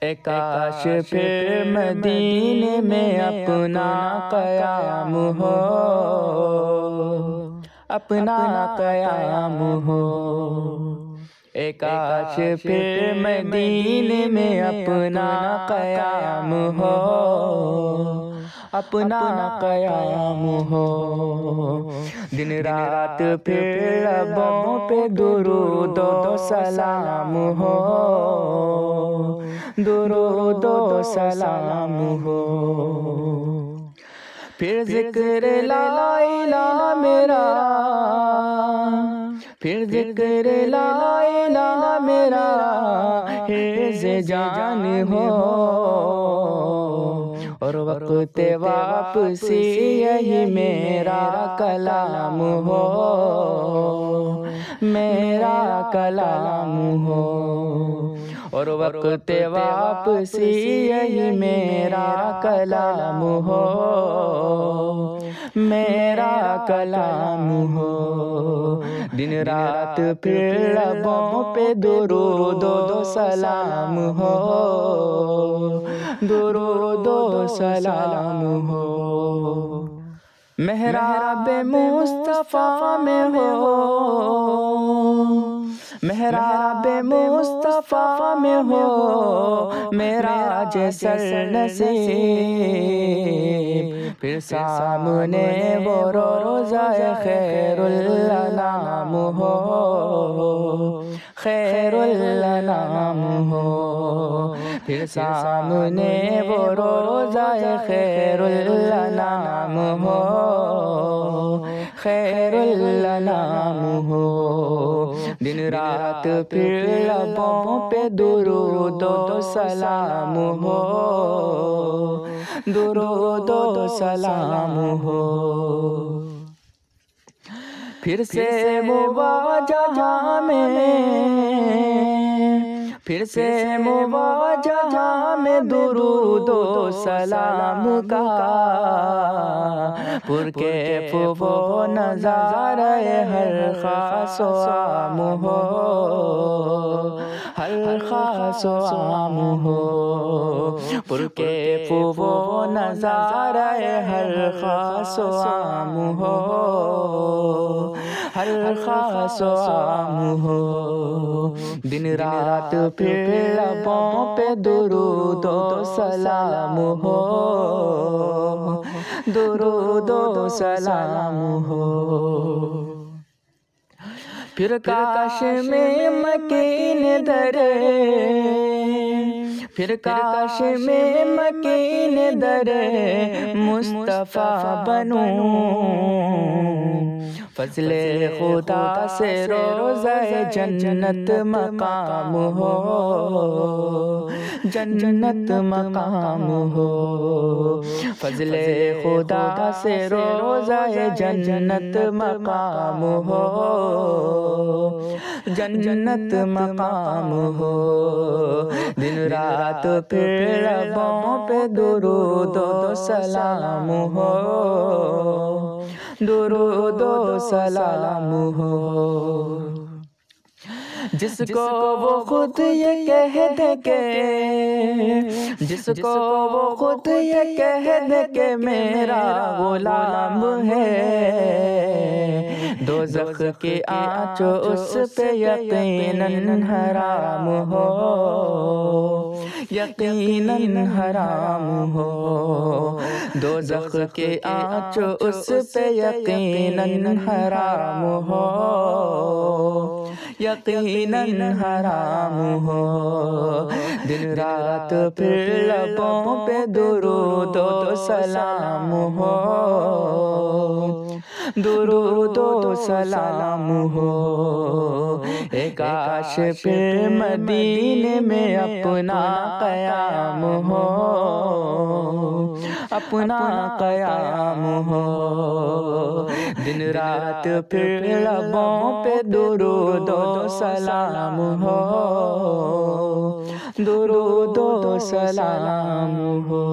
اے کاش پھر مدینے میں اپنا قیام ہو، اپنا قیام ہو۔ اے کاش پھر مدینے میں اپنا قیام ہو، اپنا قیام ہو۔ دن رات پھر لبوں پہ درود و سلام ہو، درود و سلام ہو۔ پھر ذکر لا الہ میرا، پھر ذکر لا الہ میرا حرز جان ہو، اور وقت واپسی یہی میرا کلام ہو، میرا کلام ہو۔ اور وقت واپسی یہی میرا کلام ہو، میرا کلام ہو۔ دن رات پھر لبوں پہ درود و سلام ہو، درود و سلام ہو۔ محراب مصطفیٰ میں ہو، محراب مصطفیٰ میں ہو معراج سر نصیب، پھر سامنے وہ روضہ خیر الانام ہو، خیر الانام ہو۔ پھر سامنے وہ روضہ خیر الانام ہو، خیر الانام ہو۔ دن رات پھر لبوں پہ درود و سلام ہو، درود و سلام ہو۔ پھر سے مواجہ میں، پھر سے مواجہ میں درود و سلام کا پرکیف وہ نظارہ ہر خاص و عام ہو، ہر خاص و عام ہو۔ پرکیف وہ نظارہ ہر خاص و عام ہو، ہر خاص و عام ہو۔ دن رات پھر لبوں پہ درود و سلام ہو، درود و سلام ہو۔ پھر کاش میں مکین درے، پھر کاش میں مکین درے مصطفیٰ بنوں، فضل خدا سے روضہ جنت مقام ہو، جنت مقام ہو۔ فضل خدا سے روضہ جنت مقام ہو، جنت مقام ہو۔ دن رات پھر لبوں پہ درود و سلام ہو، درود و سلام ہو۔ جس کو وہ خود یہ کہہ دے کہ، جس کو وہ خود یہ کہہ دے کہ میرا غلام ہے، دوزخ کی آنچ اس پہ یقیناً حرام ہو، یقیناً حرام ہو۔ دوزخ کی آنچ اس پہ یقیناً حرام ہو، یقیناً حرام ہو۔ دن رات پھر لبوں پہ درود و سلام ہو، درود و سلام ہو۔ اے کاش پھر مدینے میں اپنا قیام ہو، اپنا قیام ہو۔ دن رات پھر لبوں پہ درود و سلام ہو، درود و سلام ہو۔